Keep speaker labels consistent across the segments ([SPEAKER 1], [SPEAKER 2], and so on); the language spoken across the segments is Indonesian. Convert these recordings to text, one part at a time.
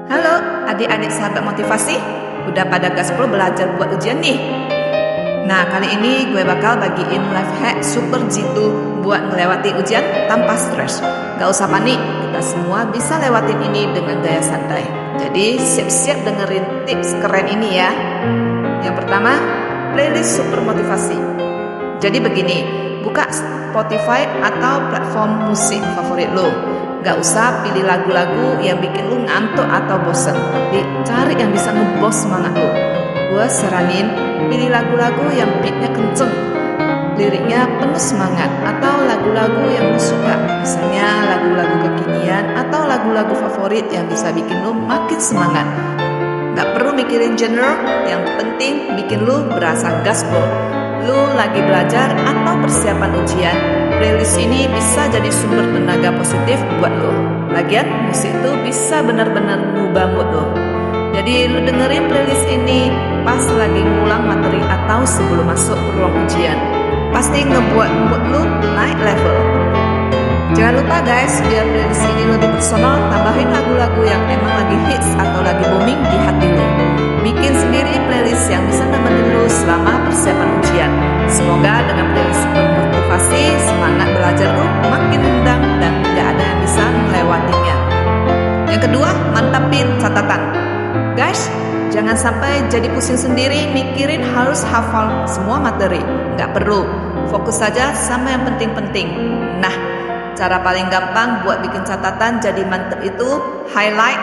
[SPEAKER 1] Halo adik-adik sahabat motivasi, udah pada gaspol belajar buat ujian nih? Nah, kali ini gue bakal bagiin life hack super jitu buat melewati ujian tanpa stres. Gak usah panik, kita semua bisa lewatin ini dengan gaya santai. Jadi siap-siap dengerin tips keren ini ya. Yang pertama, playlist super motivasi. Jadi begini, buka Spotify atau platform musik favorit lo. Gak usah pilih lagu-lagu yang bikin lu ngantuk atau bosen, tapi cari yang bisa ngebos semangat lu. Gue saranin pilih lagu-lagu yang beatnya kenceng, liriknya penuh semangat, atau lagu-lagu yang lu suka. Misalnya lagu-lagu kekinian atau lagu-lagu favorit yang bisa bikin lu makin semangat. Gak perlu mikirin genre, yang penting bikin lu berasa gaspol. Lu lagi belajar atau persiapan ujian, playlist ini bisa jadi sumber tenaga positif buat lo. Lagian musik itu bisa benar-benar ngubah mood lo. Jadi lu dengerin playlist ini pas lagi ngulang materi atau sebelum masuk ruang ujian. Pasti ngebuat mood lu naik level. Jangan lupa guys, biar playlist ini lebih personal, tambahin lagu-lagu yang emang lagi hits atau lagi booming di hati lu. Bikin sendiri playlist yang bisa nemenin lu selama persiapan ujian. Semoga dengan playlist motivasi, semangat belajar lu makin nendang dan gak ada yang bisa melewatinya. Yang kedua, mantapin catatan. Guys, jangan sampai jadi pusing sendiri mikirin harus hafal semua materi. Gak perlu, fokus saja sama yang penting-penting. Nah, cara paling gampang buat bikin catatan jadi mantep itu highlight,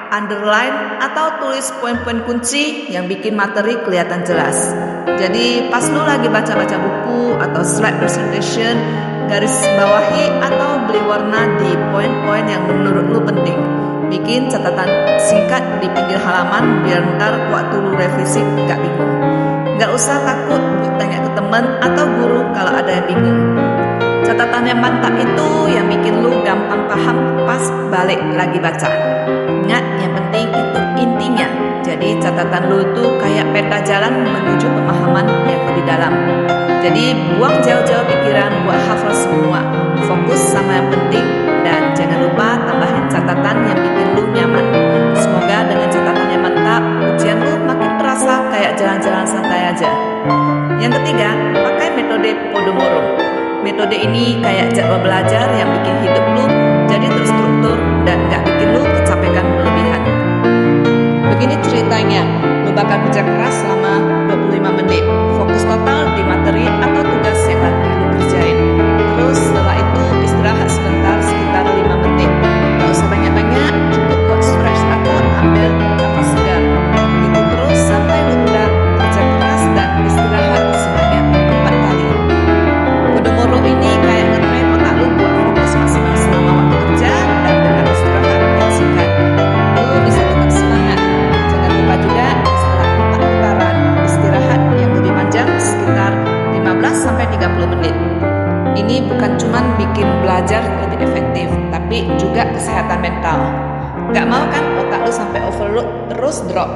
[SPEAKER 1] underline, atau tulis poin-poin kunci yang bikin materi kelihatan jelas. Jadi pas lu lagi baca-baca buku atau slide presentation, garis bawahi atau beri warna di poin-poin yang menurut lu penting. Bikin catatan singkat di pinggir halaman biar ntar waktu lu revisi gak bingung. Gak usah takut buat tanya ke teman atau guru kalau ada yang bingung. Catatan yang mantap itu yang bikin lu gampang paham pas balik lagi baca. Ingat, yang penting itu intinya. Jadi catatan lu itu kayak peta jalan menuju pemahaman yang lebih dalam. Jadi buang jauh-jauh pikiran buat hafal semua. Fokus sama yang penting dan jangan lupa tambahin catatan yang bikin lu nyaman. Semoga dengan catatan yang mantap, ujian lu makin terasa kayak jalan-jalan santai aja. Yang ketiga, pakai metode Pomodoro. Metode ini kayak jadwal belajar yang bikin hidup lu jadi terstruktur dan gak bikin lu kecapekan berlebihan. Begini ceritanya, lu bakal kerja keras selama 25 menit, fokus total di materi atau tugas yang lagi lu kerjain. Terus setelah itu istirahat sebentar sekitar 5 menit. Gak usah banyak-banyak, cukup buat stretch atau ambil nafas segar. Gitu terus sampai lu udah kerja keras dan istirahat sebanyak 4 kali. Pomodoro ini kayak ngetrain otak lu buat fokus maksimal selama waktu kerja dan dengan istirahat yang singkat. Lu bisa tetap semangat. Jangan lupa juga setelah 4 putaran istirahat yang lebih panjang sekitar 15-30 menit. Ini bukan cuma bikin belajar lebih efektif, tapi juga kesehatan mental. Gak mau kan otak lu sampai overload terus drop.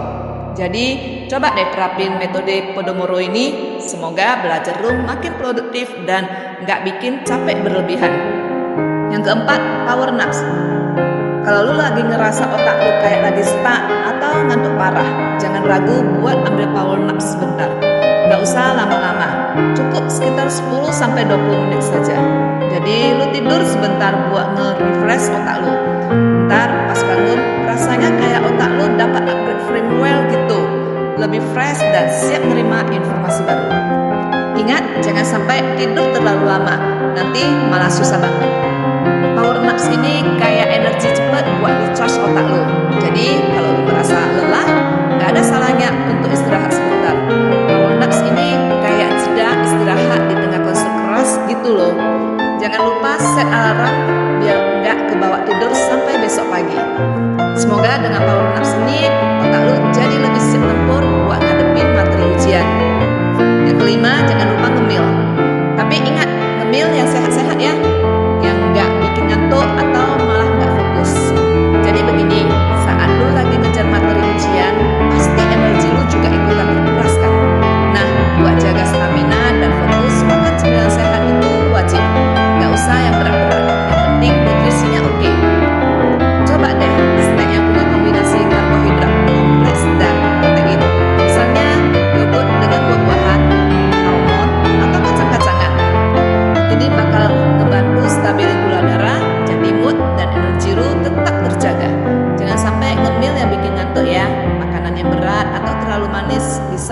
[SPEAKER 1] Jadi coba deh terapin metode Pomodoro ini. Semoga belajar lu makin produktif dan gak bikin capek berlebihan. Yang keempat, power naps. Kalau lu lagi ngerasa otak lu kayak lagi stuck atau ngantuk parah, jangan ragu buat ambil power naps sebentar. Gak usah lama-lama, cukup sekitar 10-20 menit saja. Jadi lu tidur sebentar buat nge-refresh otak lu. Ntar pas bangun rasanya kayak otak lu dapat upgrade firmware gitu, lebih fresh dan siap menerima informasi baru. Ingat, jangan sampai tidur terlalu lama, nanti malah susah bangun. Power naps ini kayak energi cepat buat recharge otak lu. Jadi kalau lu merasa lelah, gak ada salahnya untuk istirahat sebentar. Power naps ini kayak jeda istirahat di tengah konser keras gitu loh. Jangan lupa set alarm biar nggak kebawa tidur sampai besok pagi. Semoga dengan power naps ini otak lu jadi lebih siap tempur buat ngadepin materi ujian. Yang kelima, jangan lupa ngemil. Tapi ingat, ngemil yang sehat-sehat ya, yang nggak bikin ngantuk atau malah nggak fokus. Jadi begini, saat lu lagi ngejar materi ujian, pasti energi lu juga ikutan terkuras kan. Nah, buat jaga stamina dan fokus, makan cemilan sehat itu wajib. Gak usah yang berat-berat, yang penting nutrisinya oke. Coba deh snack yang punya kombinasi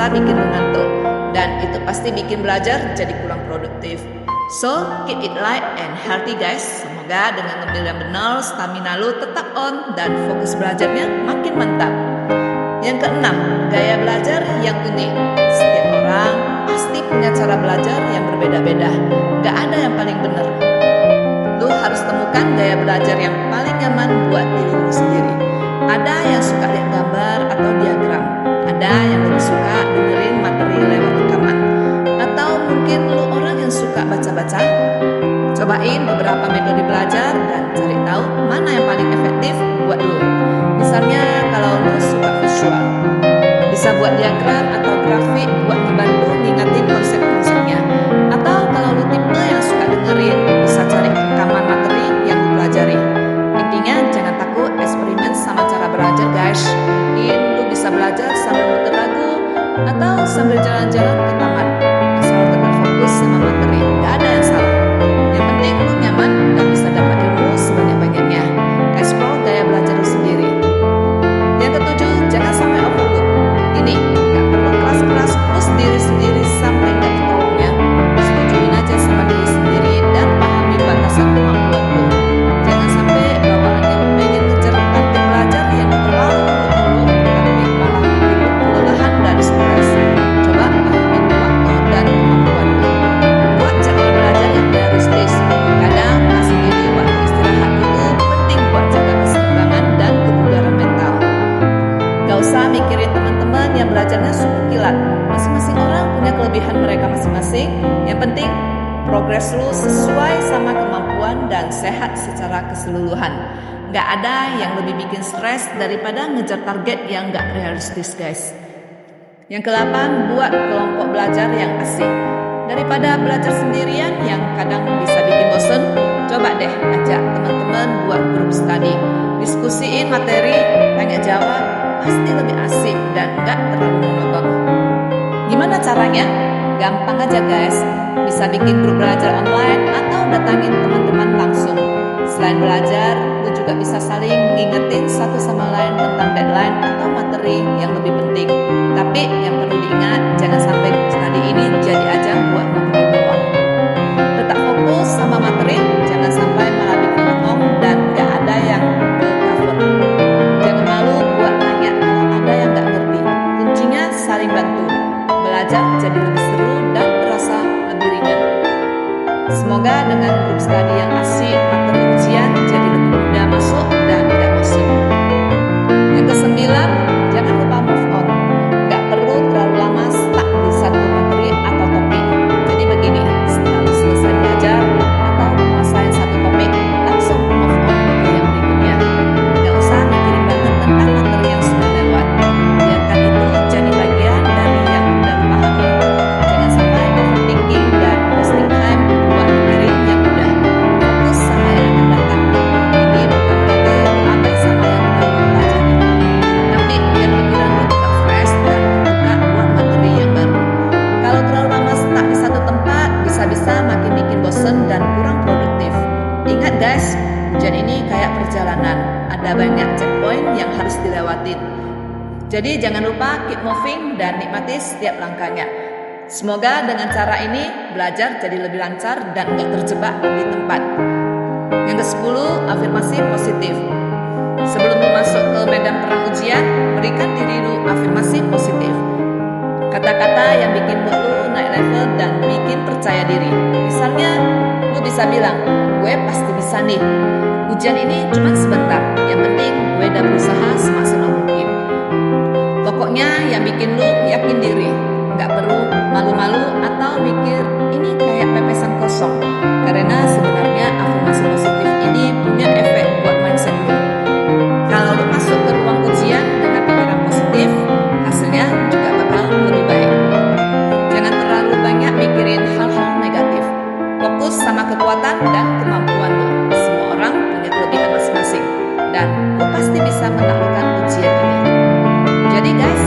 [SPEAKER 1] bisa bikin lu ngantuk. Dan itu pasti bikin belajar jadi kurang produktif. So, keep it light and healthy guys. Semoga dengan ngemil yang benar, stamina lu tetap on dan fokus belajarnya makin mantap. Yang keenam, gaya belajar yang unik. Setiap orang pasti punya cara belajar yang berbeda-beda. Gak ada yang paling benar. Lu harus temukan gaya belajar yang paling nyaman buat diri lu sendiri. Ada yang suka lihat gambar atau diagram. Ada yang lebih suka dengerin materi lewat rekaman. Atau mungkin lu orang yang suka baca-baca. Cobain beberapa metode belajar dan cari tahu mana yang paling efektif buat lu. Misalnya kalau lu suka visual, bisa buat diagram atau grafik buat membantu ngingatin konsep-konsepnya. Atau kalau lu tipe yang suka dengerin, bisa cari rekaman materi yang lu pelajari. Intinya jangan takut eksperimen sama cara belajar guys. Mungkin lu bisa belajar sambil muter lagu atau sambil jalan-jalan ke taman. Asal tetap fokus sama materi, gak ada yang salah. Yang penting lu nyaman dan bisa dapat ilmu sebanyak-banyaknya. Explore gaya belajar lu sendiri. Yang ketujuh, jangan sampai overload. Ini gak perlu keras-keras terus diri sendiri sampai gak ketolongnya. Setujuin aja sama diri sendiri dan pahami batasan kemampuan lu. Jangan sampai bawaannya pengen ngejar target belajar yang terlalu muluk-muluk tapi malah bikin lu kelelahan dan stres. Coba pahamin waktu dan kemampuan lu. Buat jadwal belajar yang realistis. Kadang kasih diri waktu istirahat itu penting buat jaga keseimbangan dan kebugaran mental. Gak usah mikirin teman-teman yang belajarnya sungguh kilat. Masing-masing orang punya kelebihan mereka masing-masing. Yang penting progres lu sesuai sama kemampuan dan sehat secara keseluruhan. Gak ada yang lebih bikin stres daripada ngejar target yang gak realistis guys. Yang ke-8, buat kelompok belajar yang asik. Daripada belajar sendirian yang kadang bisa bikin bosen, coba deh ajak teman-teman buat grup study. Diskusiin materi, tanya jawab, pasti lebih asik dan gak terlalu monoton. Gimana caranya? Gampang aja guys. Bisa bikin grup belajar online atau datangin teman-teman langsung. Selain belajar, lu juga bisa saling ngingetin satu sama lain tentang deadline atau materi yang lebih penting. Tapi yang perlu diingat, jangan sampai study ini jadi ajang buat ngobrol doang. Tetap fokus sama materi, jangan sampai malah bikin bengong dan gak ada yang cover. Jangan malu buat nanya kalau ada yang gak ngerti. Kuncinya saling bantu. Belajar jadi lebih seru dan terasa lebih ringan. Semoga dengan grup study yang asik, materi ujian jadi lebih mudah masuk dan gak bosan. Yang ke-9, jangan lupa move on. Gak perlu terlalu lama stuck di satu materi atau topik. Jadi begini, setelah selesai belajar atau menguasai satu topik, langsung move on ke yang berikutnya. Gak usah mikirin banget tentang materi yang sudah lewat. Biarkan itu jadi bagian dari yang udah lu pahami. Jangan sampai overthinking dan wasting time buat mikirin yang udah. Fokus sama yang akan datang. Ini bukan berarti lu abai sama yang udah lu pelajari. Tapi biar pikiran lu tetap fresh dan terbuka buat materi yang baru. Kalau terlalu lama stuck di satu tempat, bisa-bisa makin bikin bosen dan kurang produktif. Ingat guys, ujian ini kayak perjalanan. Ada banyak checkpoint yang harus dilewatin. Jadi jangan lupa keep moving dan nikmati setiap langkahnya. Semoga dengan cara ini belajar jadi lebih lancar dan gak terjebak di tempat. Yang ke-10, afirmasi positif. Sebelum lu masuk ke medan perang ujian, berikan diri lu afirmasi positif. Kata-kata yang bikin mood lu naik level dan bikin percaya diri. Misalnya, lu bisa bilang, gue pasti bisa nih. Ujian ini cuma sebentar, yang penting gue udah berusaha semaksimal mungkin. Pokoknya yang bikin lu yakin diri. Gak perlu malu-malu atau mikir ini kayak pepesan kosong. Karena sebenarnya afirmasi positif ini punya efek buat mindset lu. Kalau lu masuk ke ruang ujian dengan pikiran positif, hasilnya juga bakal lebih baik. Jangan terlalu banyak mikirin hal-hal negatif. Fokus sama kekuatan dan kemampuan lu. Semua orang punya kelebihan masing-masing. Dan lu pasti bisa menaklukkan ujian ini. Jadi guys,